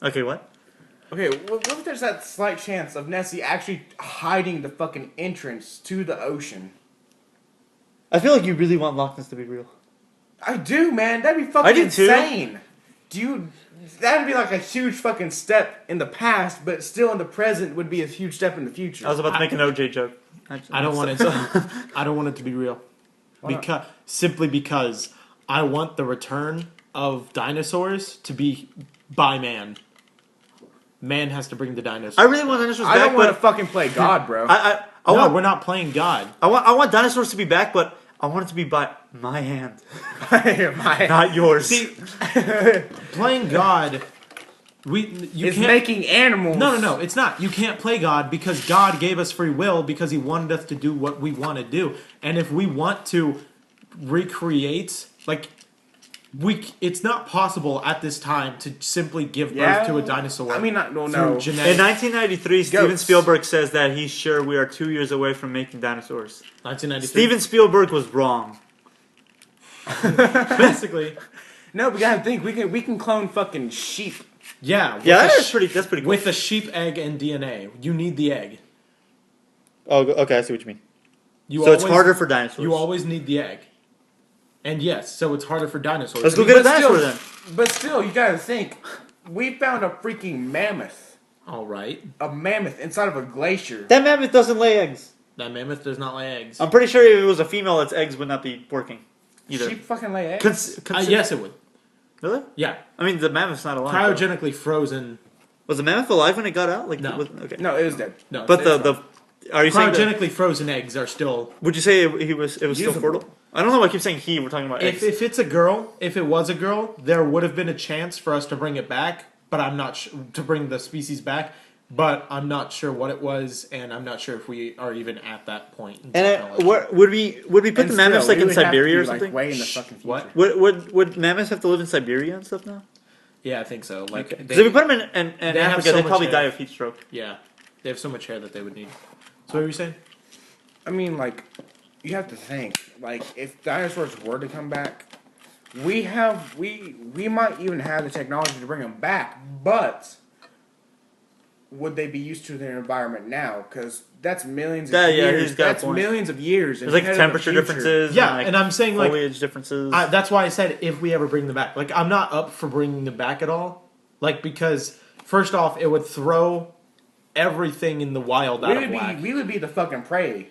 Okay, what? Okay, what if there's that slight chance of Nessie actually hiding the fucking entrance to the ocean? I feel like you really want Loch Ness to be real. I do, man. That'd be fucking insane. That'd be like a huge fucking step in the past, but still in the present would be a huge step in the future. I was about to make an OJ joke. I don't want it to. I don't want it to be real. Because I want the return of dinosaurs to be by man. Man has to bring the dinosaurs. I really want dinosaurs back. I don't want to fucking play God, bro. We're not playing God. I want dinosaurs to be back, but I want it to be by my hand. Not yours. See, playing God, it's making animals. No, it's not. You can't play God because God gave us free will because He wanted us to do what we want to do. And if we want to recreate, it's not possible at this time to simply give birth to a dinosaur. I mean, no. In 1993, Steven Spielberg says that he's sure we are 2 years away from making dinosaurs. 1993. Steven Spielberg was wrong. Basically. No, but you gotta think, we can clone fucking sheep. Yeah. That's pretty cool. With a sheep egg and DNA. You need the egg. Oh, okay, I see what you mean. It's harder for dinosaurs. You always need the egg. And yes, so it's harder for dinosaurs. Let's go get a dinosaur then. But still, you gotta think, we found a freaking mammoth. All right. A mammoth inside of a glacier. That mammoth doesn't lay eggs. That mammoth does not lay eggs. I'm pretty sure if it was a female, its eggs would not be working either. Sheep fucking lay eggs? Yes, it would. Really? Yeah. I mean, the mammoth's not alive. Cryogenically frozen. Was the mammoth alive when it got out? No. Okay. No, it was dead. No. But are you saying cryogenically frozen eggs are still... Would you say it was still fertile? I don't know why I keep saying he. We're talking about eggs. If it's a girl, if it was a girl, there would have been a chance for us to bring it back, but I'm not to bring the species back. But I'm not sure what it was, and I'm not sure if we are even at that point. And would we put the mammoths in Siberia or something? Way in the fucking future. What? Would mammoths have to live in Siberia and stuff now? Yeah, I think so. Because if we put them in Africa, they'd probably die of heat stroke. Yeah, they have so much hair that they would need. So what were you saying? I mean, you have to think, if dinosaurs were to come back, we might even have the technology to bring them back, but would they be used to their environment now? Because that's millions of years. That's millions of years. There's temperature differences. Yeah, and I'm saying foliage differences. That's why I said if we ever bring them back. I'm not up for bringing them back at all. Because first off, it would throw everything in the wild out of whack. We would be the fucking prey.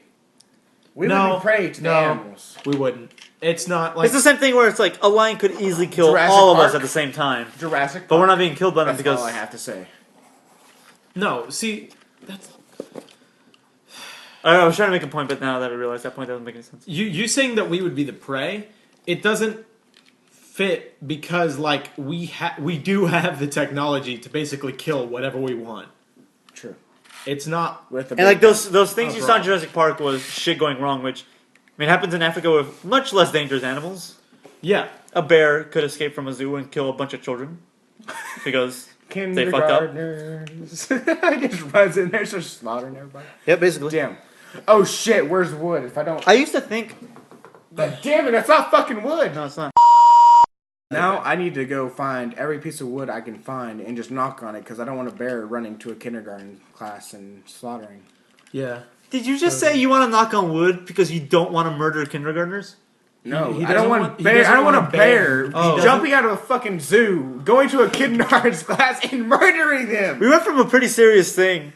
We would be prey to the animals. We wouldn't. It's not it's the same thing where it's a lion could easily kill all of us at the same time. Jurassic Park. But we're not being killed by them because... That's all I have to say. No, see, that's... I was trying to make a point, but now that I realize that point doesn't make any sense. You saying that we would be the prey, it doesn't fit because, we do have the technology to basically kill whatever we want. True. It's not... And, those things you saw in Jurassic Park was shit going wrong, which, happens in Africa with much less dangerous animals. Yeah. A bear could escape from a zoo and kill a bunch of children. Because... They fucked up. I just runs in there, starts slaughtering everybody. Yeah, basically. Damn. Oh shit, where's wood? If I don't... I used to think... Damn it, that's not fucking wood! No, it's not. Now I need to go find every piece of wood I can find and just knock on it because I don't want a bear running to a kindergarten class and slaughtering. Yeah. Did you just say you want to knock on wood because you don't want to murder kindergartners? No, I don't want a bear jumping out of a fucking zoo, going to a kindergarten class and murdering them. We went from a pretty serious thing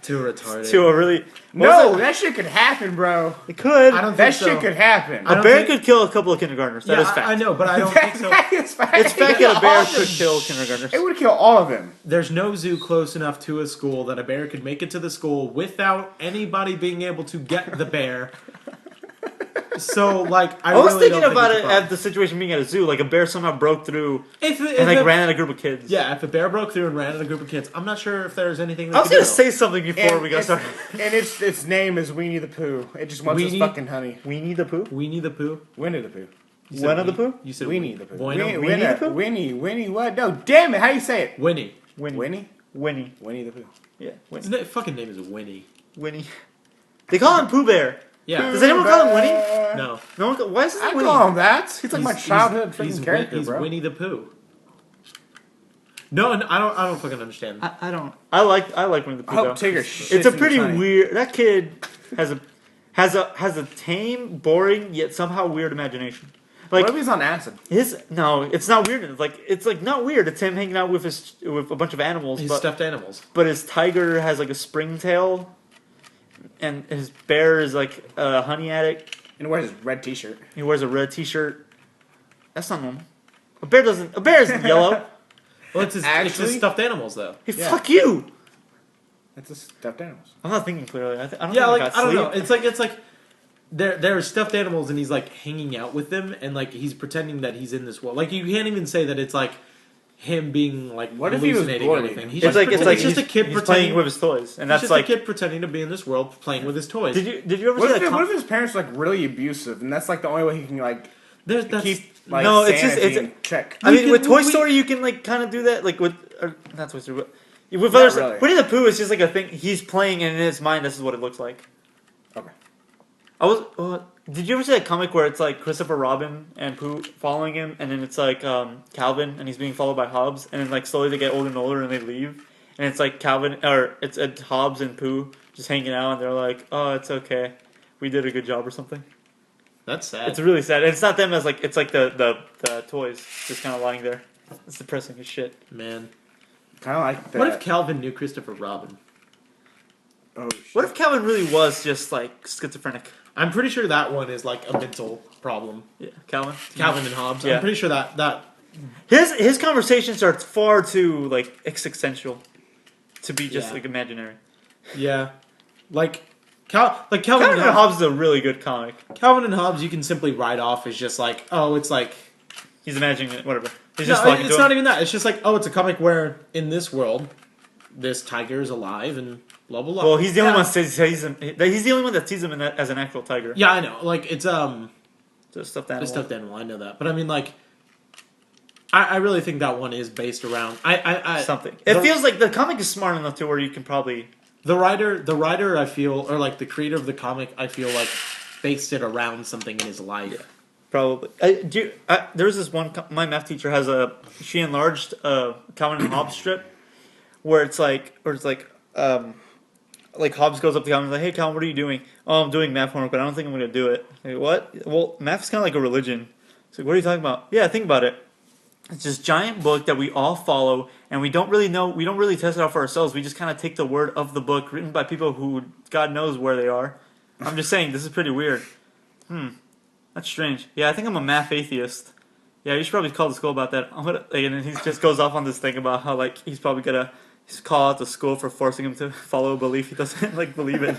to retarded to a really that shit could happen, bro. It could. I don't think that so. Shit could happen. A bear could kill a couple of kindergartners. That is fact. I know, but I don't think so. It's fact that a bear could kill kindergartners. It would kill all of them. There's no zoo close enough to a school that a bear could make it to the school without anybody being able to get the bear. So, I was really thinking about it at the situation being at a zoo. A bear somehow broke through and ran at a group of kids. Yeah, if a bear broke through and ran at a group of kids, I'm not sure if there's anything. I was going to say something before we got started. And its name is Weenie the Pooh. It just wants its fucking honey. Weenie the Pooh? Weenie the Pooh? Winnie the Pooh. Winnie the Pooh? You said Weenie the Pooh. Winnie the Pooh? Winnie what? No, damn it. How you say it? Winnie. Winnie? Winnie. Winnie the Pooh. Yeah. His fucking name is Winnie. Winnie. They call him Pooh Bear. Yeah. Does anyone call him Winnie? No. No one. Why is his name Winnie? I call him that. He's my childhood freaking character, he's bro. Winnie the Pooh. No, I don't fucking understand. I don't. I like Winnie the Pooh. I hope though. Tigger shits It's a in the pretty sunny. weird. That kid has a tame, boring yet somehow weird imagination. Like What if he's on acid? no, it's not weird. It's like not weird. It's him hanging out with a bunch of animals. He's but, stuffed animals. But his tiger has like a spring tail, and his bear is like a honey addict. And he wears his red T-shirt. He wears a red T-shirt. That's not normal. A bear isn't yellow. Well, it's his Actually- stuffed animals though. Hey, Yeah. fuck you. That's a stuffed animals. I'm not thinking clearly. I don't. Yeah, think like I I don't got know. sleep. It's like they're stuffed animals, and he's like hanging out with them, and like he's pretending that he's in this world. Like you can't even say that it's like him being like What if he was hallucinating bored? everything. He's It's like he's just a he's kid playing pretending with his toys, and He's that's just like. a kid pretending to be in this world, playing with his toys. Did you ever What see if, that? what if his parents are like really abusive, and that's like the only way he can like That's keep like No, it's just- sanity it's- in check? I mean, We with can- Toy we- Story, you can like kind of do that, like with not Toy Story, but with Not others. really. Winnie the Pooh is just like a thing he's playing, and in his mind, this is what it looks like. Okay. Did you ever see that comic where it's like Christopher Robin and Pooh following him, and then it's like Calvin, and he's being followed by Hobbs, and then like slowly they get older and older, and they leave, and it's like Calvin or it's Hobbs and Pooh just hanging out, and they're like, "Oh, it's okay, we did a good job" or something. That's sad. It's really sad. And it's not them as like it's like the toys just kind of lying there. It's depressing as shit. Man. Kind of like that. What if Calvin knew Christopher Robin? Oh shit. What if Calvin really was just like schizophrenic? I'm pretty sure that one is like a mental problem. Yeah, Calvin. Calvin and Hobbes. Yeah. I'm pretty sure that His conversations are far too like existential to be just Yeah. like imaginary. yeah, like Calvin Calvin and and Hobbes is a really good comic. Calvin and Hobbes, you can simply write off as just like, oh, it's like He's imagining it, whatever. He's no, just talking it's to not him. even that. It's just like, oh, it's a comic where in this world, this tiger is alive and blah blah blah. Well, he's the only Yeah. one that sees him. He's the only one that sees him as an actual tiger. Yeah, I know. Like it's Just stuffed animal. a stuffed animal. I know that, but I mean like. I really think that one is based around Something. It the- feels like the comic is smart enough to where you can probably. the writer I feel, or like the creator of the comic I feel like based it around something in his life. Probably. There's this one. My math teacher has she enlarged a Calvin and Hobbes strip, where it's like Hobbes goes up to Calvin and is like, "Hey, Calvin, what are you doing?" "Oh, I'm doing math homework, but I don't think I'm going to do it." Like, what? Well, math's kind of like a religion. It's like, what are you talking about? Yeah, think about it. It's this giant book that we all follow, and we don't really know. We don't really test it out for ourselves. We just kind of take the word of the book, written by people who God knows where they are. I'm just saying, this is pretty weird. That's strange. Yeah, I think I'm a math atheist. Yeah, you should probably call the school about that. And then he just goes off on this thing about how like he's probably gonna call out the school for forcing him to follow a belief he doesn't like believe in.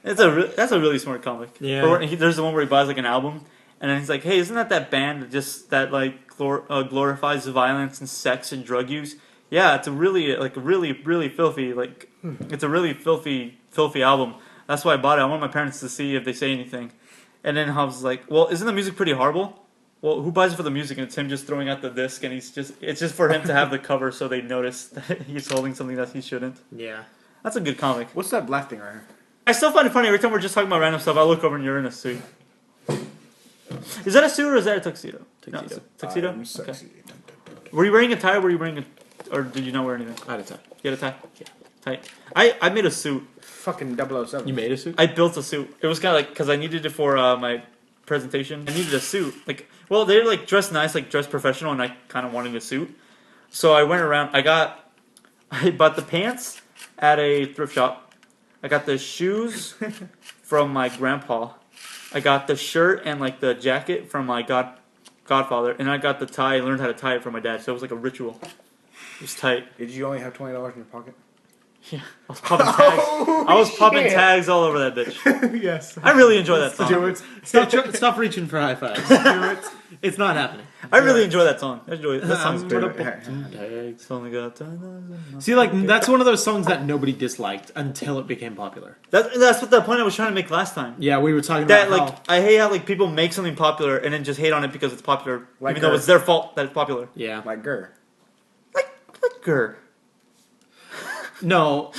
That's a really smart comic. Yeah. Or there's the one where he buys like an album, and then he's like, "Hey, isn't that band that like glorifies violence and sex and drug use?" Yeah, it's a really filthy it's a really filthy album. That's why I bought it. I want my parents to see if they say anything. And then Hobbs is like, "Well, isn't the music pretty horrible?" Well, who buys it for the music? And it's him just throwing out the disc, and it's just for him to have the cover so they notice that he's holding something that he shouldn't. Yeah. That's a good comic. What's that black thing right here? I still find it funny every time we're just talking about random stuff. I look over and you're in a suit. Is that a suit or is that a tuxedo? Tuxedo. No, tuxedo. I'm Okay. sexy. Were you wearing a tie? Or did you not wear anything? I had a tie. You had a tie. Yeah. Tight. I made a suit. Fucking 007. You made a suit? I built a suit. It was kind of like because I needed it for my presentation. I needed a suit. They're like dressed nice, like dressed professional, and I kind of wanted a suit. So I went around. I bought the pants at a thrift shop. I got the shoes from my grandpa. I got the shirt and like the jacket from my godfather, and I got the tie. I learned how to tie it from my dad. So it was like a ritual. It was tight. Did you only have $20 in your pocket? Yeah, I was popping tags. I was popping tags all over that bitch. Yes. I really enjoy that song. Do it. Stop reaching for high fives. Do it. It's not happening. I really enjoy that song. I enjoy it. That song's I'm great. gonna put some tags. It's only got time. See, like that's one of those songs that nobody disliked until it became popular. That's what the point I was trying to make last time. Yeah, we were talking That about like I hate how like people make something popular and then just hate on it because it's popular, Like even though her. it's their fault that it's popular. yeah. Like Gurr. Like Gurr. No,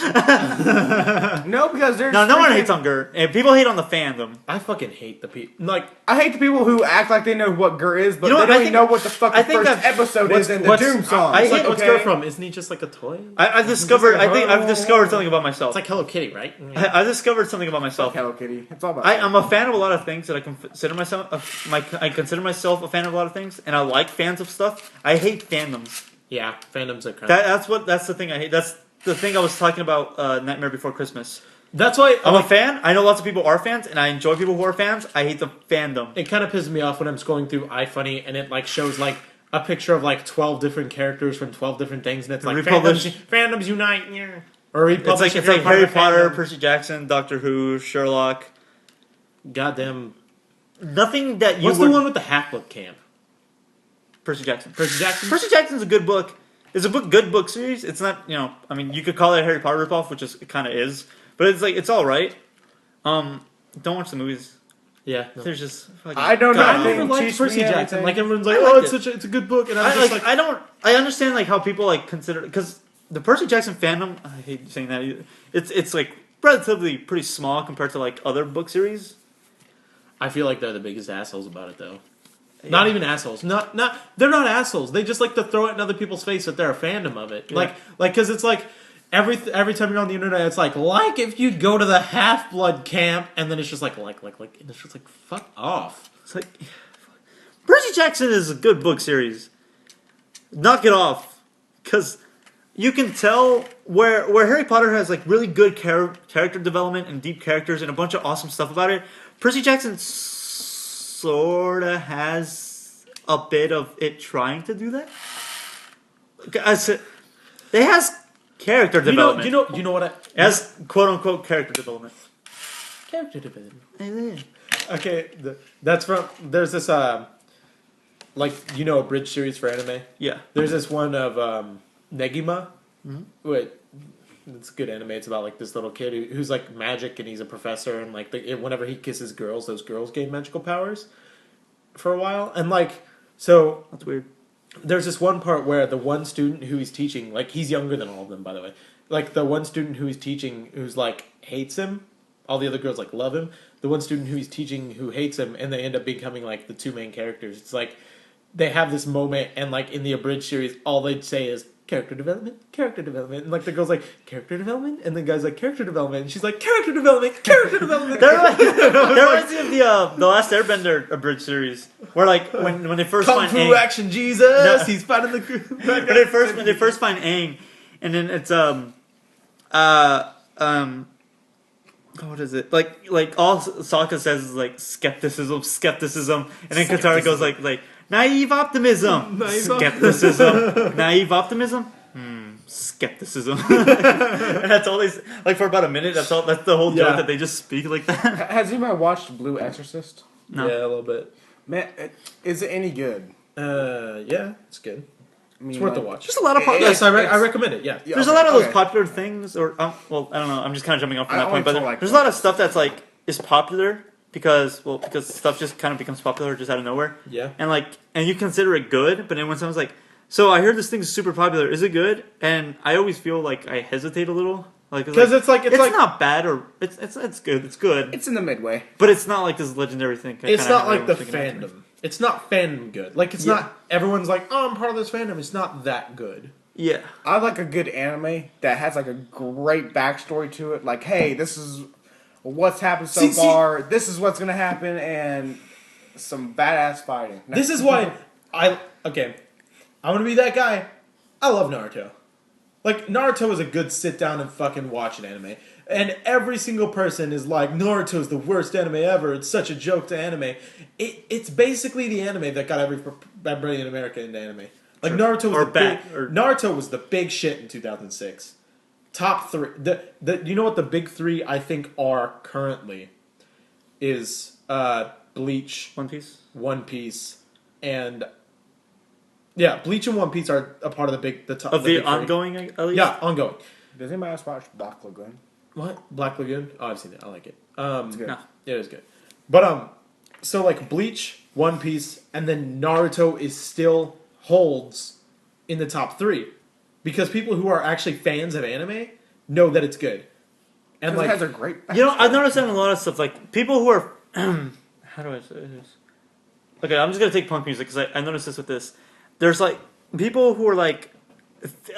No, because there's No one freaking- hates on Gert. And people hate on the fandom. I fucking hate the people. Like, I hate the people who act like they know what Gur is, but You know they what, don't I even think- know what the fucking I think first that- episode is in the Doom song. I it's hate- like, what's okay? Gert from? Isn't he just like a toy? I've discovered. like, I think I've discovered something about myself. It's like Hello Kitty, right? I discovered something about Fuck myself. Hello Kitty. It's all about. I'm a fan of a lot of things that I consider myself. I consider myself a fan of a lot of things, and I like fans of stuff. I hate fandoms. Yeah, fandoms are kind That's the thing I hate. That's the thing I was talking about. Nightmare Before Christmas. That's why I'm a fan. I know lots of people are fans, and I enjoy people who are fans. I hate the fandom. it kind of pisses me off when I'm scrolling through iFunny and it like shows like a picture of like 12 different characters from 12 different things, and it's like Republish- fandoms unite. Yeah. Or It's like Harry Potter, Percy Jackson, Doctor Who, Sherlock. Goddamn. Nothing that you. What's the one with the Half-Blood Camp? Percy Jackson. Percy Jackson? Percy Jackson's a good book. It's a good book series. It's not, I mean, you could call it a Harry Potter ripoff, which it kind of is, but it's like it's all right. Don't watch the movies. Yeah. No. There's just fucking, I don't know. I They never liked teach Percy me Jackson. everything. Like everyone's like, I oh, liked it's a good book, and I'm I just like. like I understand like how people like consider because the Percy Jackson fandom. I hate saying that. Either. It's like relatively pretty small compared to like other book series. I feel like they're the biggest assholes about it, though. Not even assholes. Not. They're not assholes. They just like to throw it in other people's face that they're a fandom of it. Yeah. Like, because it's like every time you're on the internet, it's like if you'd go to the Half-Blood Camp, and then it's just like, and it's just like, fuck off. It's like Percy Jackson is a good book series. Knock it off, because you can tell where Harry Potter has like really good character development and deep characters and a bunch of awesome stuff about it. Percy Jackson sorta has a bit of it trying to do that. It has character development. You know what? It has quote unquote character development. Character development. Yeah. Okay, that's from. There's this like a bridge series for anime. Yeah. There's this one of Negima. Mm-hmm. Wait, it's a good anime. It's about like this little kid who's like magic and he's a professor, and like whenever he kisses girls, those girls gain magical powers for a while. And like so, That's weird. there's this one part where the one student who he's teaching, like he's younger than all of them, by the way. Like the one student who he's teaching, who's like hates him. All the other girls like love him. The one student who he's teaching who hates him, and they end up becoming like the two main characters. It's like they have this moment, and like in the abridged series, all they'd say is character development, and like the girl's like character development, and the guy's like character development, and she's like character development. That reminds me of the Last Airbender abridged series, where like when they first Kung find Fu Aang, action Jesus, No. he's fighting the. when they first find Aang, and then it's what is it like all Sokka says is like skepticism, and then Katara goes like naive optimism, skepticism, naive optimism. Skepticism, and that's all they like for about a minute. That's the whole joke Yeah. that they just speak like that. Has anybody watched Blue Exorcist? No. Yeah, a little bit. Man, is it any good? Yeah, it's good. I mean, It's worth like, a watch. There's a lot of Yes, I it's- recommend it. Yeah. Yeah, There's okay, a lot of those okay. popular things, or well, I don't know. I'm just kind of jumping off from I that point, only but feel like there's a lot of stuff that's like is popular because stuff just kind of becomes popular just out of nowhere, Yeah. and you consider it good, but then when someone's like, "So I heard this thing is super popular, is it good?" And I always feel like I hesitate a little, Because it's like not bad or it's good, it's good, It's in the midway. but it's not like this legendary thing. it's kinda not like the everyone's thinking about. fandom. It's not fandom good. Like it's Yeah. not everyone's like, oh, I'm part of this fandom. It's not that good. Yeah, I like a good anime that has like a great backstory to it. Like, hey, this is what's happened so See- far. This is what's gonna happen, and some badass fighting. This is why I'm gonna be that guy. I love Naruto. Like Naruto is a good sit down and fucking watch an anime. And every single person is like, Naruto's the worst anime ever. It's such a joke to anime. It's basically the anime that got everybody in America into anime. Like Naruto was Naruto was the big shit in 2006. Top three. You know what the big three I think are currently is Bleach, One Piece and Bleach and One Piece are a part of the top of the the big three. ongoing, at least. Yeah, ongoing. Does anybody else watch Black Lagoon? What? Black Lagoon? Oh, I've seen it. I like it. It's good. No. Yeah, it is good. But so like Bleach, One Piece, and then Naruto is still holds in the top three because people who are actually fans of anime know that it's good. And Because like, it has a great. You know, I've noticed that in a lot of stuff. Like people who are, how do I say this? Okay, I'm just gonna take punk music because I noticed this with this. There's like people who are like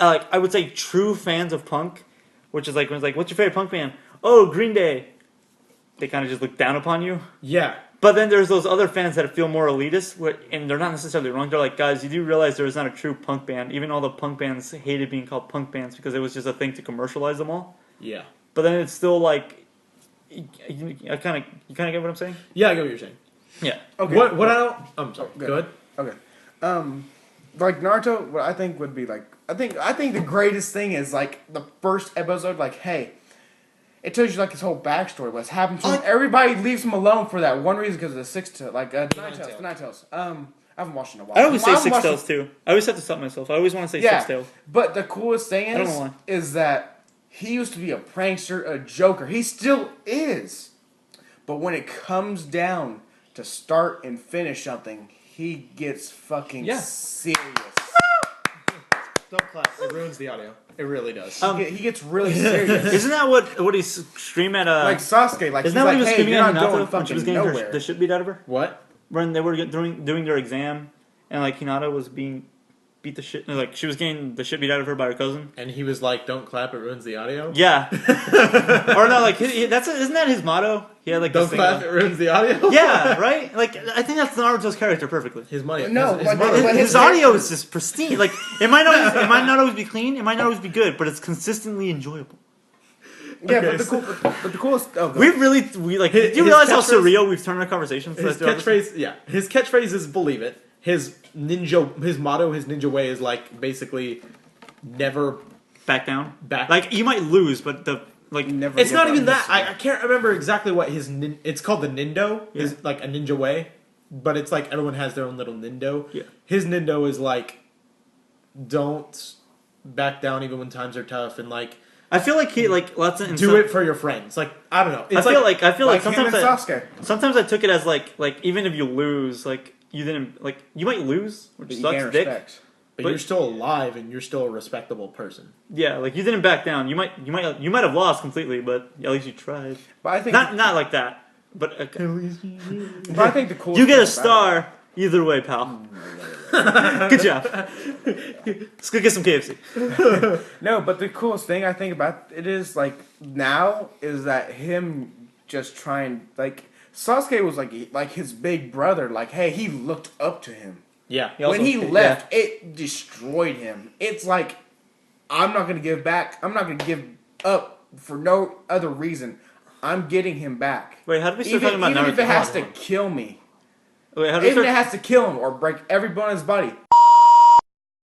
I would say true fans of punk, which is like when it's like, what's your favorite punk band? Oh, Green Day. They kind of just look down upon you. yeah, But then there's those other fans that feel more elitist, and they're not necessarily wrong. They're like, guys, you do realize there is not a true punk band. Even all the punk bands hated being called punk bands because it was just a thing to commercialize them all. yeah, But then it's still like, you kind of get what I'm saying? yeah. I get what you're saying. Yeah. Okay. What I don't. I'm sorry. Good. Go ahead. Okay. Like Naruto, what I think would be like, I think the greatest thing is like the first episode. Like, hey, it tells you like his whole backstory, what's happened to him. Everybody leaves him alone for that one reason because of the Nine Tails. I haven't watched it in a while. I always say haven't Six watched Tails too. I always have to stop myself. I always want to say Six Tails. But the coolest thing I don't know why. is that he used to be a prankster, a joker. He still is. But when it comes down to start and finish something, he gets fucking serious. Don't clap. It ruins the audio. It really does. He gets really serious. Isn't that what he screamed at? Like Sasuke, like isn't he's that what he like, was hey, screaming you're at not going Hinata when she was fucking getting nowhere. the shit beat out of her? What? When they were doing their exam, and like Hinata was being beat the shit, like she was getting the shit beat out of her by her cousin. And he was like, "Don't clap. It ruins the audio." Yeah. Or no, like isn't that his motto? Yeah, like Don't this thing clap. It ruins the audio. Yeah, right. Like I think that's Naruto's character perfectly. His money. No, his like, mother. but His audio is just pristine. Like it might not always be clean. It might not always be good, but it's consistently enjoyable. Yeah, Okay, but the coolest. Oh, We like. Did you his realize how catchphrase- surreal we've turned our conversations? His catchphrase, yeah. His catchphrase is "believe it." His motto, his ninja way is like basically never Back down. back. Like you might lose, but the like never. It's give not up. even that. I can't remember exactly what his. It's called the Nindo. Yeah. Is like a ninja way, but it's like everyone has their own little Nindo. Yeah. His Nindo is like, don't back down even when times are tough, and like I feel like he like lots of do it for your friends. Like I don't know. It's I feel like him and sometimes I took it as like even if you lose, like you didn't like you might lose, which But you sucks gain dick. respect. but but- you're still alive and you're still a respectable person. Yeah, like you didn't back down. You might have lost completely, but at least you tried. But I think Not like that. But But I think the coolest. you get a thing about star either way, pal. Good job. Let's go get some KFC. it- No, but the coolest thing I think about it is like now is that him just trying like Sasuke was like his big brother. Like, hey, he looked up to him. Yeah. When he left, it destroyed him. It's like, I'm not going to give back. I'm not going to give up for no other reason. I'm getting him back. Wait, how did we start Even talking about Naruto? if it has to kill me. Wait, how did we Even if it start? has to kill him or break every bone in his body.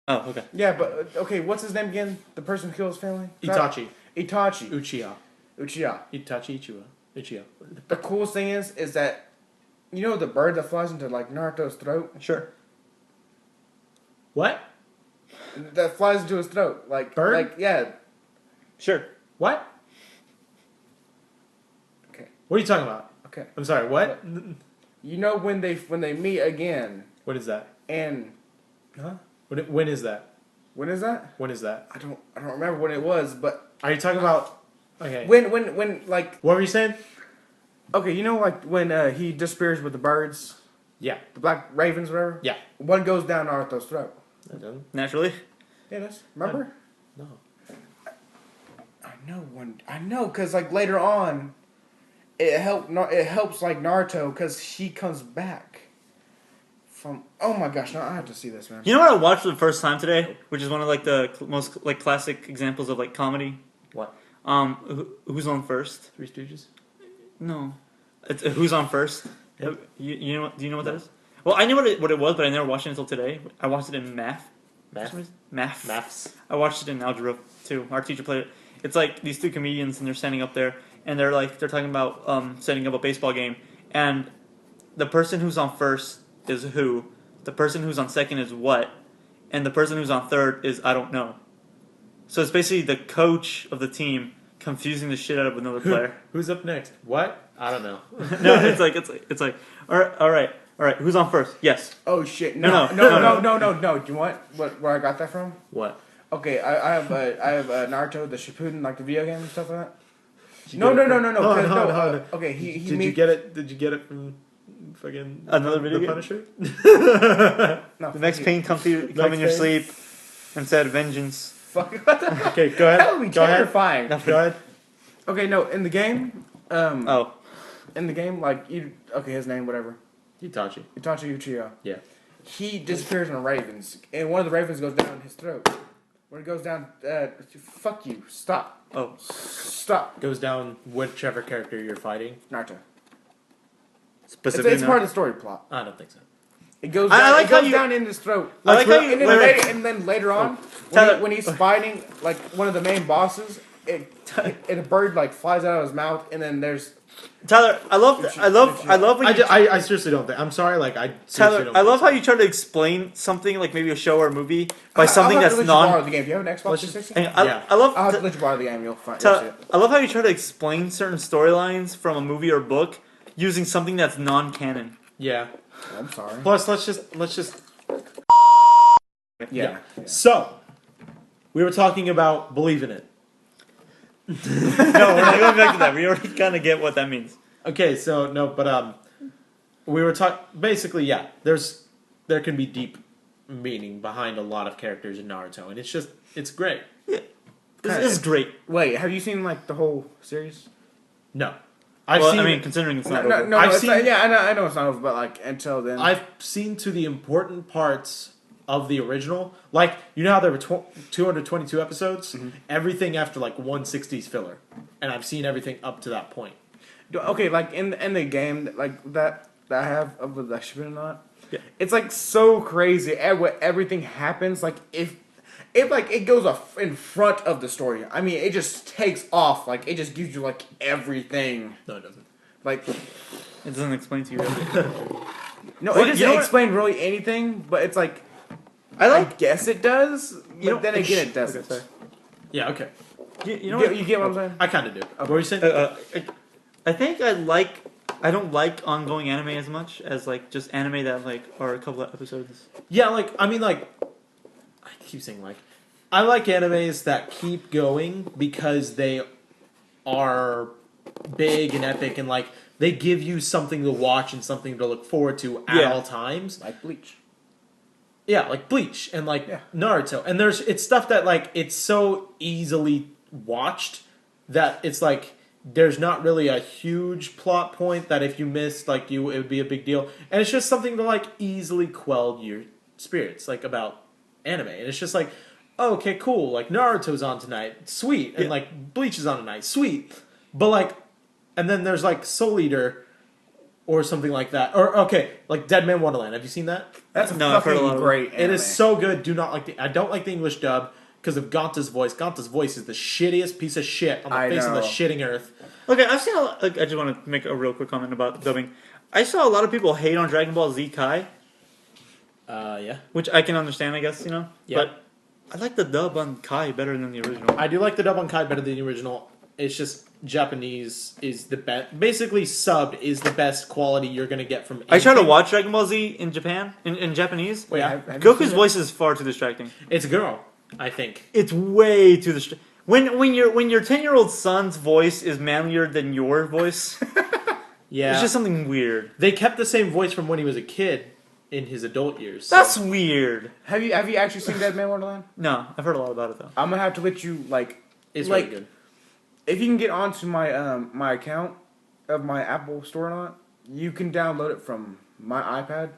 Oh, okay. Yeah, but, okay, what's his name again? The person who killed his family? Itachi. Itachi. Uchiha. Uchiha. Itachi Uchiha. The coolest thing is that, you know the bird that flies into, like, Naruto's throat? Sure. What? That flies into his throat. Like, Bird? Like, yeah. Sure. What? Okay. What are you talking about? Okay. I'm sorry. What? You know when they meet again, What is that? and Huh? When is that? when is that? When is that? I don't remember when it was, but Are you talking about? Okay. when like What were you saying? okay, you know like when he disappears with the birds, Yeah. the black ravens, whatever. Yeah. One goes down Naruto's throat. That doesn't. Naturally. Yeah, that's remember. No. I know, cause like later on, it helps like Naruto, cause he comes back from. Oh my gosh! Now I have to see this, man. You know what I watched for the first time today, which is one of like the most like classic examples of like comedy. What? Who's on first? Three Stooges. No, it's Who's on First. Yep. You know what? Do you know what that is? Well, I knew what it was, but I never watched it until today. I watched it in math. Math. Maths. I watched it in algebra too. Our teacher played it. It's like these two comedians and they're standing up there and they're talking about setting up a baseball game, and the person who's on first is who, the person who's on second is what, and the person who's on third is I don't know. So it's basically the coach of the team confusing the shit out of another player. Who's up next? What? I don't know. No, it's like all right. Who's on first? Yes. Oh shit! No. No. Do you want where I got that from? What? Okay, I have Naruto, the Shippuden, like the video game and stuff like that. Did you No. get it from- No. Okay, he Did made, you get it? Did you get it from fucking Another video the game? Punisher? no, The next fuck pain come in your pain? sleep and said vengeance. Fuck. What the Okay, go ahead. That would be Go ahead. terrifying. No. Go ahead. Okay, no, in the game, Oh. in the game, like his name, whatever, Itachi. Itachi Uchiha. Yeah. He disappears on ravens, and one of the ravens goes down his throat. When it goes down, fuck you, stop, Oh. stop, Goes down whichever character you're fighting. Naruto. Specifically. It's part of the story plot. I don't think so. It goes I down, like it goes how you- down in his throat. I like how you- and, then wait, wait. later, and then later on, Tyler- when he's fighting like one of the main bosses, and a bird like flies out of his mouth, and then there's Tyler, I love when you I seriously don't think. I'm sorry. Like I seriously Tyler, don't I think love so. how you try to explain something like maybe a show or a movie by something I'll have to that's let you borrow non. the game. Do you have an Xbox Let's just- 360? Yeah. I love. I'll have to let you borrow the game. You'll find. Tyler, You'll see it. I love how you try to explain certain storylines from a movie or book using something that's non-canon. Yeah. I'm sorry. Plus, let's just. Yeah. So, we were talking about believe in it. No, we're not going back to that. We already kind of get what that means. Okay, so no, but we were talking. Basically, yeah. There can be deep meaning behind a lot of characters in Naruto, and it's great. This is great. Wait, have you seen like the whole series? No, Considering it's not over. No. I've It's seen- not, yeah, I know it's not over, but like until then, I've seen to the important parts of the original. Like, you know how there were 222 episodes? Mm-hmm. Everything after like 160 is filler, and I've seen everything up to that point. okay, like in the game, like that I have of the Shippuden and all that. Yeah. It's like so crazy. Everything happens like if it goes off in front of the story. I mean, it just takes off. Like it just gives you like everything. No, it doesn't. Like It doesn't explain to you everything. no, Well, it doesn't you know what? explain really anything. But it's like I I like. guess it does. But You know- then again, it Okay, doesn't. sorry. Yeah, okay. You know You what? get what I'm saying? I kind of do. What were you saying? I think I don't like ongoing anime as much as like just anime that like are a couple of episodes. Yeah, like, I mean, like, I keep saying like, I like animes that keep going because they are big and epic and like, they give you something to watch and something to look forward to at Yeah. all times. Like Bleach. Yeah, like Bleach and like Yeah. Naruto. And it's stuff that like, it's so easily watched that it's like, there's not really a huge plot point that if you missed, like it would be a big deal. And it's just something to like easily quell your spirits, like about anime. And it's just like, oh, okay, cool. Like Naruto's on tonight, sweet. And Yeah. like Bleach is on tonight, sweet. But like, and then there's like Soul Eater or something like that. Or okay, like Dead Man Wonderland. Have you seen that? That's a No, I've heard a lot fucking of- great. It Anime. is so good. I don't like the English dub because of Gonta's voice. Gonta's voice is the shittiest piece of shit on the I face of the know. shitting earth. Okay, I've seen. I just want to make a real quick comment about dubbing. I saw a lot of people hate on Dragon Ball Z Kai, Yeah. which I can understand, I guess, you know. Yeah. But I like the dub on Kai better than the original. I do like the dub on Kai better than the original. It's just Japanese is the best. Basically, subbed is the best quality you're gonna get from. I try to anything. watch Dragon Ball Z in Japan, in Japanese. Wait, Have you seen Goku's it? voice is far too distracting. it's a girl. I think. It's way too distracting. When your 10-year-old son's voice is manlier than your voice, Yeah. it's just something weird. They kept the same voice from when he was a kid in his adult years. so- That's weird. Have you actually seen Dead Man Wonderland? No, I've heard a lot about it though. I'm gonna have to let you like it's like really good. if you can get onto my my account of my Apple Store or not, you can download it from my iPad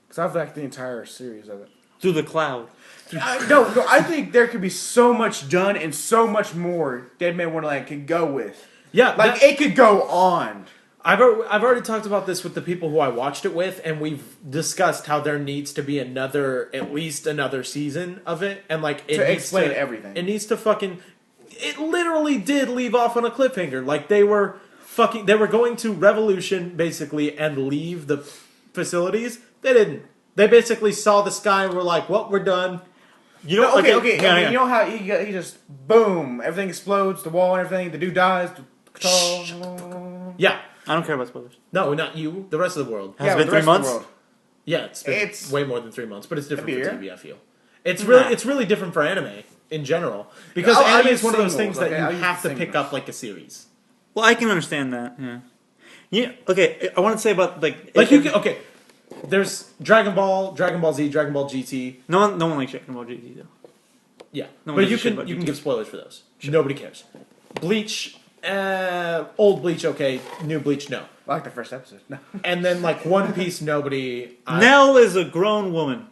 because I've like the entire series of it. Through the cloud. No, I think there could be so much done and so much more Dead Man Wonderland could go with. Yeah, Like it could go on. I've already talked about this with the people who I watched it with, and we've discussed how there needs to be at least another season of it, and like it To needs explain everything. It needs to fucking. It literally did leave off on a cliffhanger. Like they were going to Revolution basically and leave the facilities. They didn't. They basically saw the sky and were like, "Well, we're done." You know, Okay. hang on, hang You on. know how he just boom, everything explodes, the wall and everything. The dude dies. The guitar. Yeah. I don't care about spoilers. No, not you. The rest of the world. Has Yeah, it been the 3 rest of the months? world. Yeah, it's It's- way more than 3 months, but it's different Maybe for a year. TV. I feel it's Nah. really different for anime. in general. Because I'll anime use is one of those singles, things that okay? I'll you use have to singles. pick up like a series. Well, I can understand that. Yeah. Yeah. Okay. I want to say about like You can, okay. There's Dragon Ball, Dragon Ball Z, Dragon Ball GT. No one likes Dragon Ball GT though. Yeah, No one but gives you a shit can about you can GT. give spoilers for those. Nobody cares. Bleach, old Bleach, okay. New Bleach, no. I like the first episode. No. And then like One Piece, nobody. Nell is a grown woman.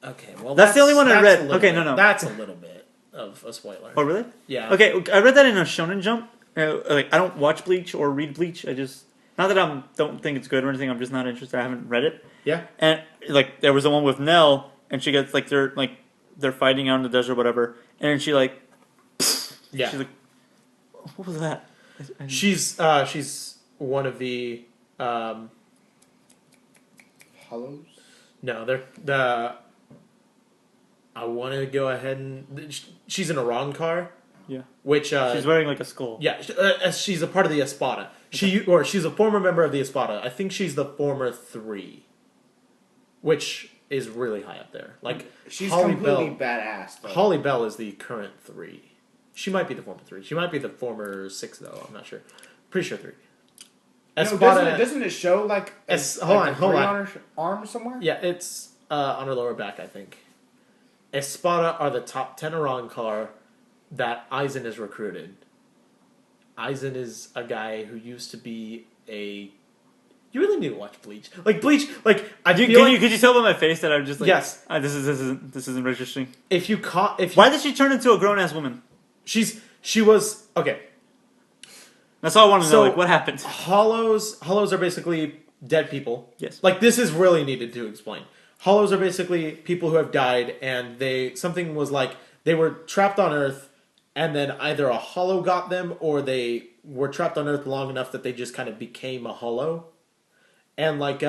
Okay, well That's the only one I that's read. a little Okay, bit- no. That's a little bit of a spoiler. Oh really? Yeah. Okay, I read that in a Shonen Jump. Like I don't watch Bleach or read Bleach. I just not that I don't think it's good or anything. I'm just not interested. I haven't read it. Yeah. And like there was the one with Nell, and she gets like they're fighting out in the desert or whatever, and she like Yeah. she's like, what was that? She's one of the Hollows? no, they're the I want to go ahead and she's in a wrong car, Yeah, which she's wearing like a skull. yeah, she's a part of the Espada. She's a former member of the Espada. I think she's the former 3, which is really high up there. Like She's Holly completely Bell. badass, though. Holly Bell is the current 3. She might be the former 3. She might be the former 6 though. I'm not sure. Pretty sure 3. No, Espada. doesn't it show like hold on. on her arm somewhere? Yeah, it's on her lower back, I think. Espada are the top 10 Arankar that Aizen is recruited. Aizen is a guy who used to be a... You really need to watch Bleach. Like, Bleach, like... Could you tell by my face that I'm just like... Yes. This isn't registering. Why Why did she turn into a grown-ass woman? She was... Okay. That's all I want to know. So- Like, what happened? Hollows are basically dead people. Yes. Like, this is really needed to explain. Hollows are basically people who have died, and something was like, they were trapped on Earth, and then either a hollow got them, or they were trapped on Earth long enough that they just kind of became a hollow. And, like,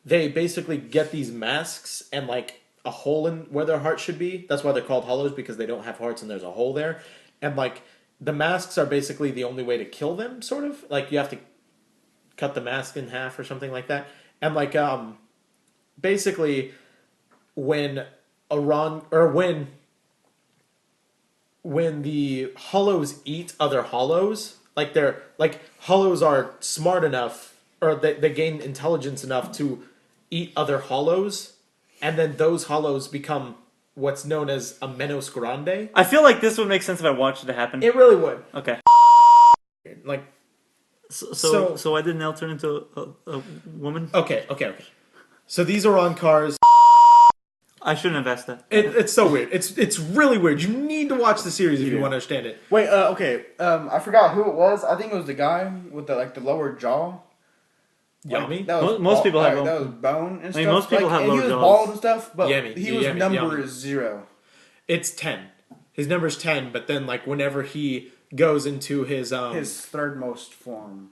they basically get these masks, and, like, a hole in where their heart should be. That's why they're called hollows, because they don't have hearts, and there's a hole there. And, like, the masks are basically the only way to kill them, sort of. Like, you have to cut the mask in half or something like that. And, like, basically, when when the hollows eat other hollows, like hollows are smart enough, or they gain intelligence enough to eat other hollows, and then those hollows become what's known as a menos grande. I feel like this would make sense if I watched it happen. It really would. Okay. Like, So why did Nell turn into a woman? okay. So these are on cars. I shouldn't have asked that. It's so weird. It's really weird. You need to watch the series if you want to understand it. Wait, okay. I forgot who it was. I think it was the guy with the lower jaw. Yummy. That was Most people have that was bone and stuff. most people have and lower he was jaws. bald and stuff, but Yummy. he was Yummy. number Yummy. 0. It's 10. His number's 10, but then like whenever he goes into his third most form.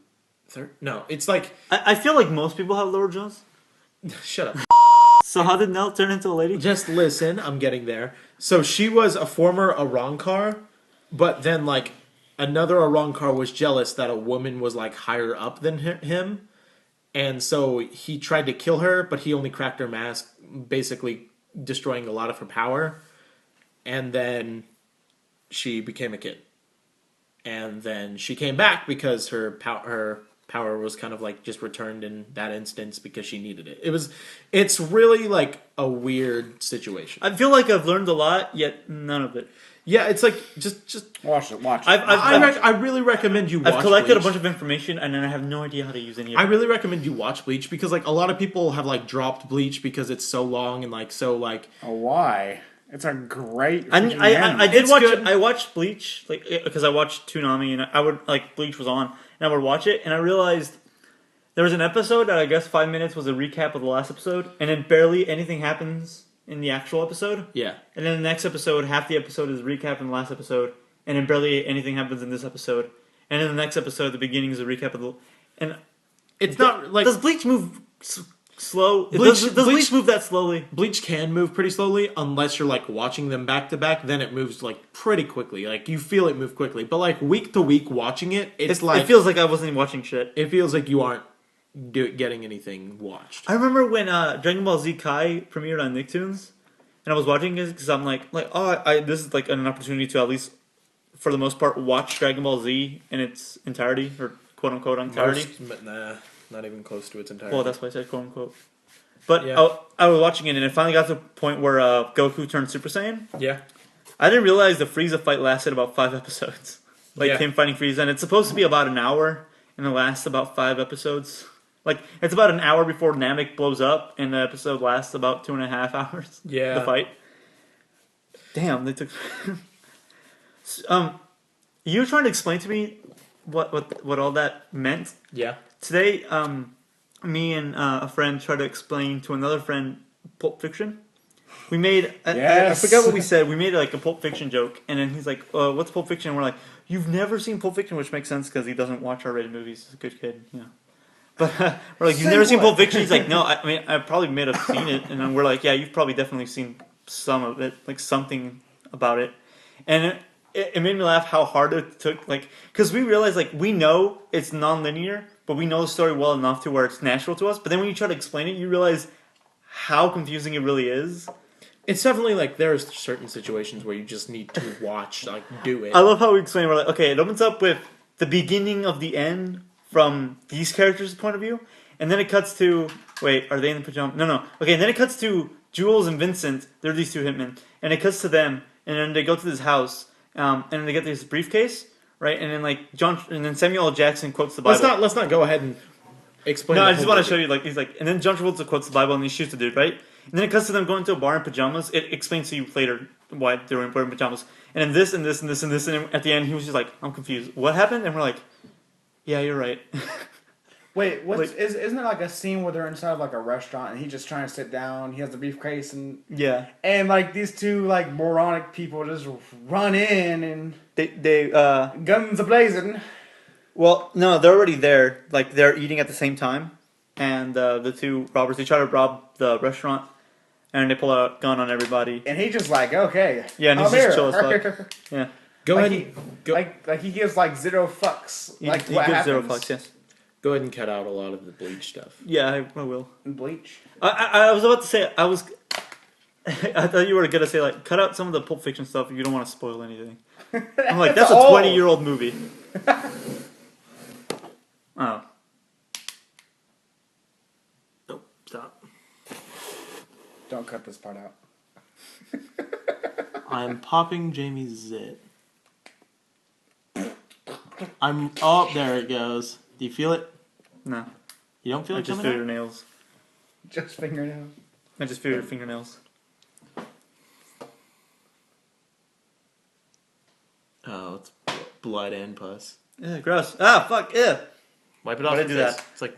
no, it's like I feel like most people have lower jaws. shut up. So how did Nell turn into a lady? Just listen, I'm getting there. So she was a former Arankar, but then like another Arankar was jealous that a woman was like higher up than him, and so he tried to kill her, but he only cracked her mask, basically destroying a lot of her power. And then she became a kid. And then she came back because her power was kind of like just returned in that instance because she needed it. It's really like a weird situation. I feel like I've learned a lot, yet none of it. Yeah, it's like just Watch it. I really recommend you watch I've collected Bleach. a bunch of information, and then I have no idea how to use any of I it. really recommend you watch Bleach because like a lot of people have like dropped Bleach because it's so long and like so like Why? It's a great. I did It's watch good. it. I watched Bleach because I watched Toonami, and I would like Bleach was on, and I would watch it, and I realized there was an episode that I guess 5 minutes was a recap of the last episode, and then barely anything happens in the actual episode. yeah. And then the next episode, half the episode is a recap in the last episode, and then barely anything happens in this episode. And in the next episode, the beginning is a recap of the. And It's not like does Bleach move slow? Bleach- Does Bleach- Bleach move that slowly? Bleach can move pretty slowly unless you're like watching them back to back. Then it moves like pretty quickly. Like you feel it move quickly. But like week to week watching it, it's like It feels like I wasn't watching shit. it feels like you aren't getting anything watched. I remember when Dragon Ball Z Kai premiered on Nicktoons, and I was watching it because I'm like, this is like an opportunity to at least, for the most part, watch Dragon Ball Z in its entirety, or quote unquote entirety. But nah, not even close to its entirety. Well, that's why I said quote unquote. But Yeah. I was watching it, and it finally got to the point where Goku turned Super Saiyan. Yeah. I didn't realize the Frieza fight lasted about 5 episodes. Like Yeah. him fighting Frieza, and it's supposed to be about an hour, and it lasts about 5 episodes. Like it's about an hour before Namek blows up, and the episode lasts about 2.5 hours. Yeah. The fight. Damn, they took. You were trying to explain to me what all that meant. Yeah. Today, me and a friend tried to explain to another friend Pulp Fiction. We made, I forgot what we said. We made like a Pulp Fiction joke, and then he's like, "What's Pulp Fiction?" And we're like, "You've never seen Pulp Fiction," which makes sense because he doesn't watch R-rated movies. He's a good kid, you know. But we're like, "You've never seen Pulp Fiction?" He's like, "No, I mean, I probably may have seen it," and then we're like, "Yeah, you've probably definitely seen some of it, like something about it," and it made me laugh how hard it took, like, because we realized, like, we know it's non-linear, but we know the story well enough to where it's natural to us. But then when you try to explain it, you realize how confusing it really is. It's definitely like there's certain situations where you just need to watch, like, do it. I love how we explain. We're like, okay, it opens up with the beginning of the end from these characters' point of view, and then it cuts to are they in the pajama? No. Okay, and then it cuts to Jules and Vincent. They're these two hitmen, and it cuts to them, and then they go to this house, and then they get this briefcase, right? And then and then Samuel L. Jackson quotes the Bible. Let's not go ahead and explain. No, the I just whole want to movie. show you, like, he's like, and then John Travolta quotes the Bible and he shoots the dude, right? And then it cuts to them going to a bar in pajamas. It explains to you later why they were wearing pajamas. And then this and this and this and this, and at the end he was just like, I'm confused. What happened? And we're like, yeah, you're right. Wait, isn't there like a scene where they're inside of like a restaurant and he's just trying to sit down? He has the briefcase and Yeah. and like these two like moronic people just run in and They guns a blazing. well, no, they're already there. Like, they're eating at the same time. And the two robbers, they try to rob the restaurant. And they pull out a gun on everybody. And he just like, okay, Yeah, and he's I'm just here. chill as fuck. Yeah. Go like ahead. He, like he gives like 0 fucks. He, Like he what gives happens? 0 fucks, yes. Go ahead and cut out a lot of the bleach stuff. Yeah, I will. Bleach. I was about to say, I thought you were going to say, like, cut out some of the Pulp Fiction stuff if you don't want to spoil anything. I'm like, that's a 20-year-old movie. Oh. Nope, stop. Don't cut this part out. I'm popping Jamie's zit. Oh, there it goes. Do you feel it? No. You don't feel I it just coming feel out? your nails. Just fingernails. I just feel your fingernails. Oh, it's blood and pus. Yeah, gross. Ah, fuck, yeah. Wipe it off. Why'd I your do face. that? It's like.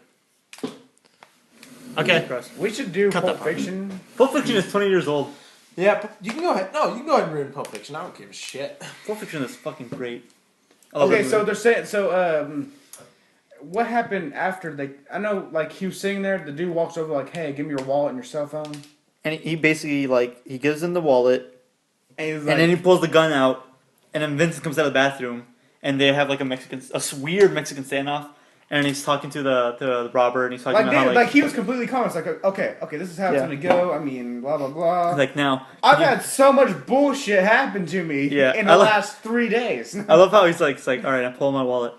Okay. Gross. We should do Cut Pulp that part. Fiction. Pulp Fiction is 20 years old. Yeah, you can go ahead. No, you can go ahead and ruin Pulp Fiction. I don't give a shit. Pulp Fiction is fucking great. I love Okay, that so movie. they're saying what happened after they? I know, like he was sitting there. The dude walks over, like, "Hey, give me your wallet and your cell phone." And he basically, like, he gives him the wallet, And he's like, and then he pulls the gun out, and then Vincent comes out of the bathroom, and they have, like, a weird Mexican standoff, and he's talking to the robber, and he's talking about how, like he was completely calm. It's like, okay, this is how it's Yeah. gonna go. I mean, blah blah blah. like, now. I've had so much bullshit happen to me Yeah, in I the lo- last 3 days. I love how he's like, all right, I'm pulling my wallet.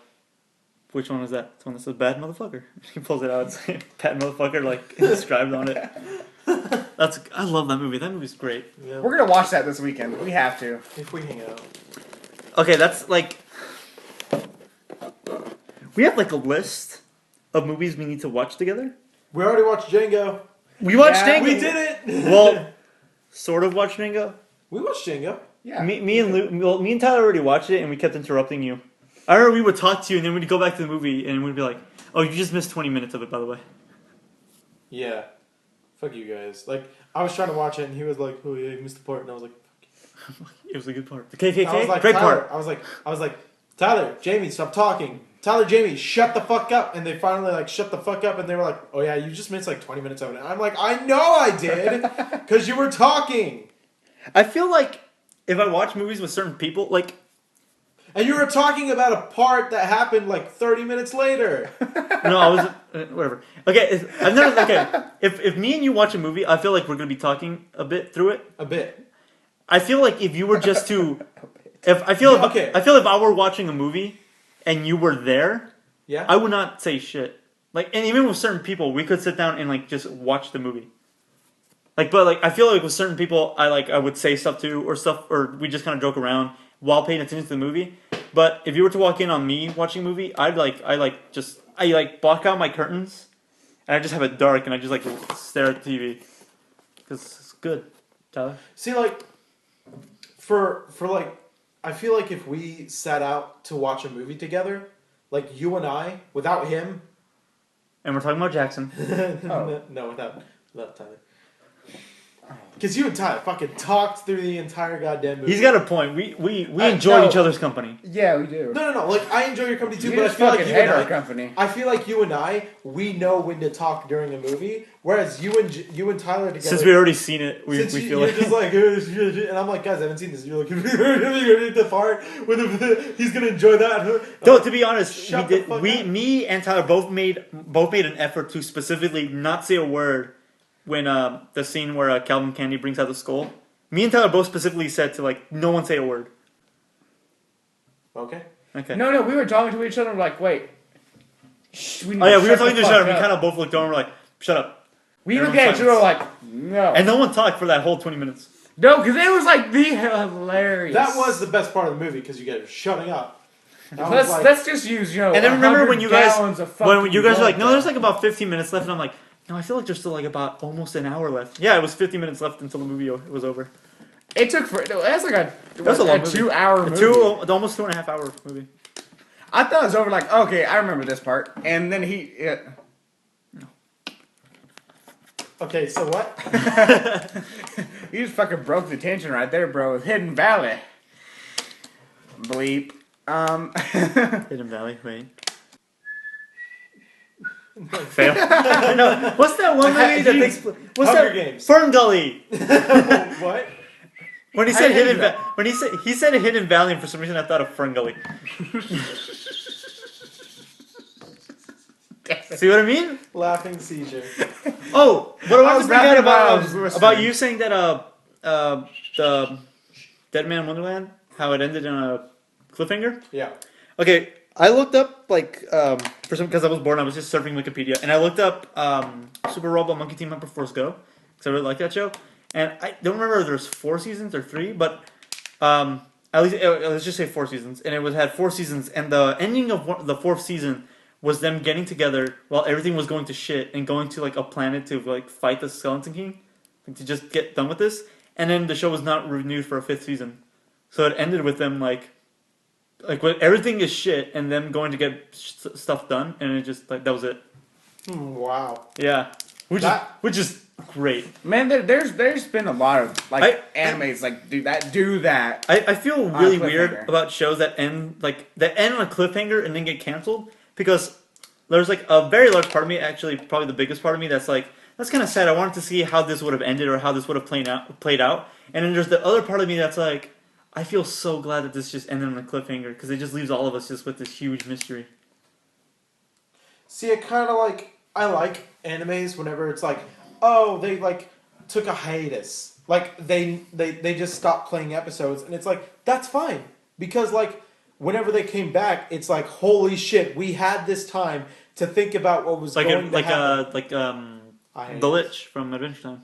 Which one is that? It's one that says bad motherfucker. He pulls it out and says bad motherfucker, like, inscribed on it. I love that movie. That movie's great. Yeah. We're gonna watch that this weekend. We have to. If we hang out. Okay, that's like, we have like a list of movies we need to watch together. We already watched Django. We watched Yeah, Django. We did it. Well, sort of watched Django. We watched Django. Yeah. Me and Tyler already watched it, and we kept interrupting you. I remember we would talk to you, and then we'd go back to the movie, and we'd be like, "Oh, you just missed 20 minutes of it, by the way." Yeah. Fuck you guys. Like, I was trying to watch it, and he was like, "Oh yeah, you missed the part," and I was like, It was a good part. The KKK, I was like, great Tyler, part. I was like, Tyler, Jamie, stop talking. Tyler, Jamie, shut the fuck up. And they finally like shut the fuck up, and they were like, "Oh yeah, you just missed like 20 minutes of it." And I'm like, "I know I did, because you were talking." I feel like if I watch movies with certain people, like And you were talking about a part that happened like 30 minutes later. No, I was whatever. Okay, I've never. Okay, if me and you watch a movie, I feel like we're gonna be talking a bit through it. A bit. I feel like if you were just to, if I feel Yeah, okay. I feel if I were watching a movie and you were there, Yeah. I would not say shit. Like, and even with certain people, we could sit down and like just watch the movie. Like, but like I feel like with certain people, I would say stuff to or we just kind of joke around while paying attention to the movie. But if you were to walk in on me watching a movie, I block out my curtains and I just have it dark and I just like stare at the TV because it's good. Tyler. See, like, for like, I feel like if we sat out to watch a movie together, like you and I, without him, And we're talking about Jackson. no, without Tyler. Because you and Tyler fucking talked through the entire goddamn movie. He's got a point. We enjoy each other's company. Yeah, we do. No. Like, I enjoy your company too, You but I just feel like fucking you hate and our I, company. I feel like you and I, we know when to talk during a movie, whereas you and Tyler together. Since we already seen it, we Since feel you're like just like, and I'm like, guys, I haven't seen this. You're like, really the part when he's gonna enjoy that. No, to be honest, Shut the fuck up. me and Tyler both made an effort to specifically not say a word when the scene where Calvin Candy brings out the skull. Me and Tyler both specifically said to like no one say a word. Okay. Okay. No, we were talking to each other like, wait. Shh, we Oh yeah, we were shut talking the to each other. fuck We up. kind of both looked over and were like, "Shut up." We everyone looked at each other silence. like, no. And no one talked for that whole 20 minutes. No, because it was like the hilarious. That was the best part of the movie because you guys were shutting up. That was Let's just use, And then remember when you guys gallons of when fucking you guys were like, blood "No, there's there. like about 15 minutes left," and I'm like, "No, I feel like there's still like about almost an hour left." Yeah, it was 50 minutes left until the movie was over. It took for that's like was a long movie. 2 hour movie. Almost 2.5 hour movie. I thought it was over like, okay, I remember this part. And then Okay, so what? you just fucking broke the tension right there, bro. Hidden Valley. Bleep. Hidden Valley, wait. Fail. No, what's that one movie that takes? What's Hunger that? Games. Fern Gully. What? When he said he said Hidden Valley, and for some reason I thought of Fern Gully. See what I mean? Laughing seizure. Oh, what I I was was thinking rapping while I was listening. about you saying that the Dead Man Wonderland, how it ended in a cliffhanger. Yeah. Okay, I looked up like for some because I was bored. I was just surfing Wikipedia, and I looked up Super Robot Monkey Team Up Force Go because I really like that show. And I don't remember if there's 4 seasons or 3, but at least let's just say 4 seasons. And it had 4 seasons, and the ending of the 4th season was them getting together while everything was going to shit and going to like a planet to like fight the Skeleton King, like, to just get done with this. And then the show was not renewed for a 5th season, so it ended with them like when everything is shit and them going to get stuff done, and it just like that was it. Wow. Yeah, which is great. Man, there's been a lot of like animes like do that. I feel really weird cliffhanger. about shows that end on a cliffhanger and then get canceled, because there's like a very large part of me, actually probably the biggest part of me, that's like, that's kind of sad. I wanted to see how this would have ended or how this would have played out. And then there's the other part of me that's like, I feel so glad that this just ended on a cliffhanger, because it just leaves all of us just with this huge mystery. See, I like animes whenever it's like, oh, they like took a hiatus. Like they just stopped playing episodes, and it's like, that's fine. Because like whenever they came back, it's like, holy shit, we had this time to think about what was going to happen. The Lich from Adventure Time.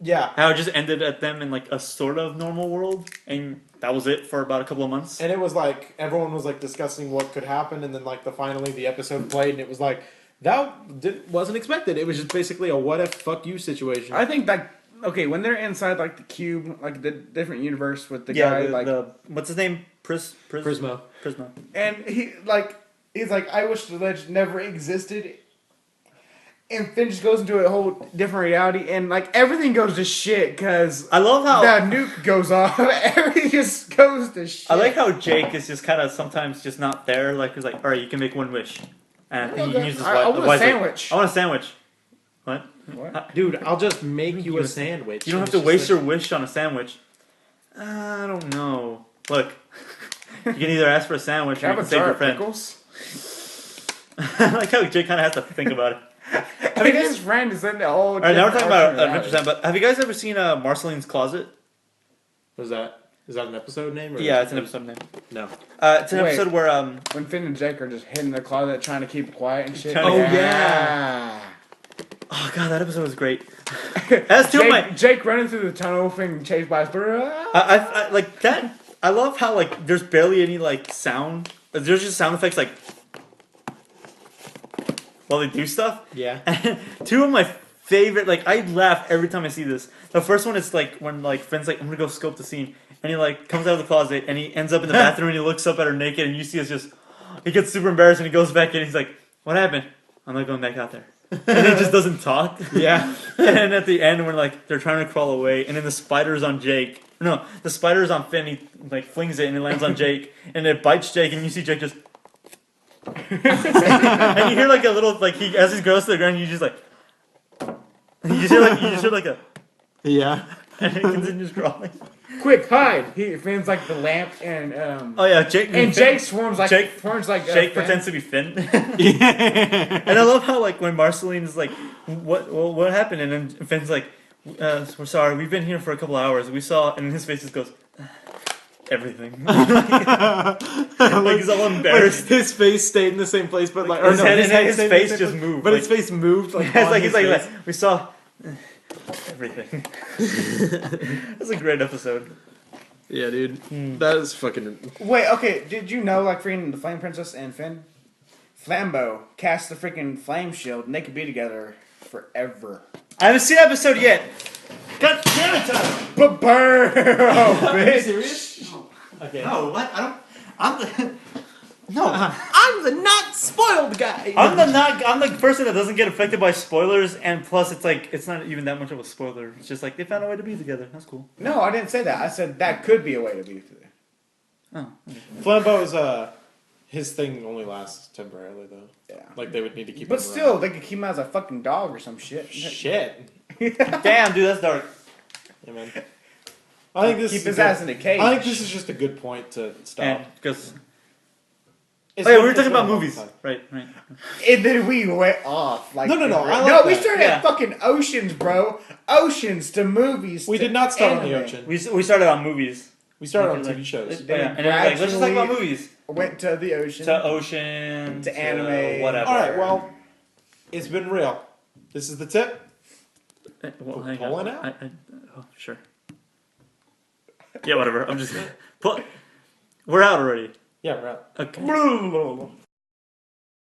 Yeah. How it just ended at them in like a sort of normal world, and that was it for about a couple of months. And it was like everyone was like discussing what could happen, and then like finally the episode played, and it was like wasn't expected. It was just basically a what if fuck you situation. I think like okay, when they're inside like the cube, like the different universe with the guy, like what's his name? Prismo. and he's like, I wish the Ledge never existed. And Finn just goes into a whole different reality, and like everything goes to shit because I love how that nuke goes off. Everything just goes to shit. I like how Jake is just kind of sometimes just not there. Like he's like, all right, you can make one wish, and I think you can use this. I want a wisely. sandwich. I want a sandwich. What? Dude, I'll just make you a sandwich. You don't have to waste your wish on a sandwich. I don't know. Look, You can either ask for a sandwich or you Have can a save jar your of friend. pickles. I like how Jake kind of has to think about it. I mean, his friend is in the old. All right, now we're talking about alternate Adventure reality. Time, but have you guys ever seen Marceline's Closet? Was that? Is that an episode name? Or Yeah, it's an episode name. No. It's an Wait. episode where When Finn and Jake are just hidden in the closet trying to keep it quiet and shit. Trying to- Oh, yeah. oh god, that episode was great. That's two of my. Jake running through the tunnel, being chased by a spirit. I like that. I love how like there's barely any like sound. There's just sound effects like while they do stuff. Yeah. And two of my favorite, like I laugh every time I see this. The first one is like when like Finn's like I'm gonna go scope the scene, and he like comes out of the closet and he ends up in the bathroom and he looks up at her naked and you see us just he gets super embarrassed and he goes back in and he's like, "What happened? I'm not going back out there." And he just doesn't talk. Yeah. And at the end when like they're trying to crawl away and then the spider's on Jake. No, the spider's on Finn. He like flings it and it lands on Jake and it bites Jake and you see Jake just. And you hear like a little like he as he goes to the ground you just like. You just hear like a. Yeah. And it continues crawling. Quick, hide! He Finn's like the lamp, and Oh yeah, Jake. and Finn- Jake swarms like Jake Finn. pretends to be Finn. And I love how like when Marceline is like, what happened? And then Finn's like, we're sorry, we've been here for a couple hours. We saw, and his face just goes, everything. Like he's all embarrassed. His face stayed in the same place, but like, His or no, head- his head his stayed in face the same just place, moved, but like- his face moved like. It's on like his he's like, face. we saw everything. That's a great episode. Yeah, dude, that is fucking. Wait, okay, did you know, like, freaking the Flame Princess and Finn? Flambeau cast the freaking flame shield, and they could be together forever. I haven't seen that episode yet. God damn it, Tyler. But burn! Oh, Are you bitch! serious? Okay. No, what? I don't. I'm the. No, I'm the not spoiled guy. I'm the person that doesn't get affected by spoilers, and plus it's like it's not even that much of a spoiler. It's just like they found a way to be together. That's cool. No, I didn't say that. I said that could be a way to be together. Oh. Flambeau's his thing only lasts temporarily though. Yeah. Like they would need to keep. But him still, around. they could keep him as a fucking dog or some shit. Shit. Damn, dude, that's dark. Yeah, man. I think this Keep is his a good- ass in a cage. I think this is just a good point to stop. And because It's oh yeah, been- we were it's talking been a about long movies, time. right? And then we went off. Like No, I like no, we that. started Yeah. at fucking oceans, bro. Oceans to movies. We to did not start on the anime. ocean. We started on movies. We started on Like, TV shows. Then Yeah, and then we're like, let's just talk about gradually- movies. Went to the ocean. To ocean, To anime. whatever. All right. Well, it's been real. This is the tip. Well, We're hang pulling on. out? Oh, sure. Yeah, whatever. I'm just. We're out already. Yeah, we're out. Okay.